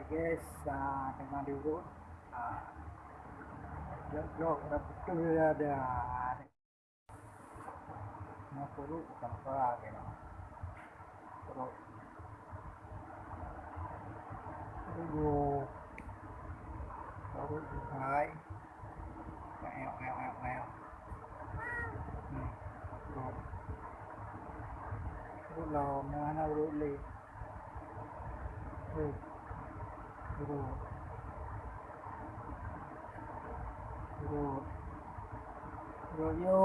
guys, dengan diurut jog betul ada mau perlu tanpa gitu perlu perlu hai mèo perlu lo mana perlu li perlu perlu perlu yo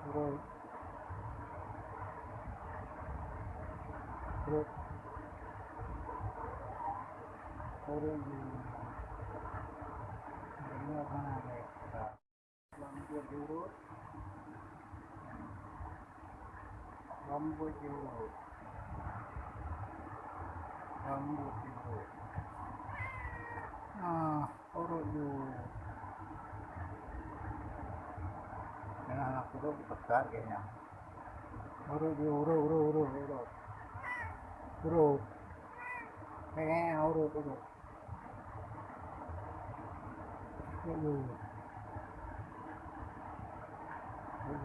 perlu perlu perlu ini apa namanya rambut diurut rambut diurut rambut diurut urut diurut dengan anak urut besar kayaknya urut kayaknya urut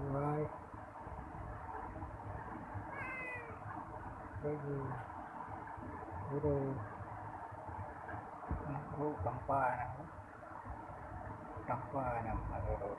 hai tanpa tanpa nama urut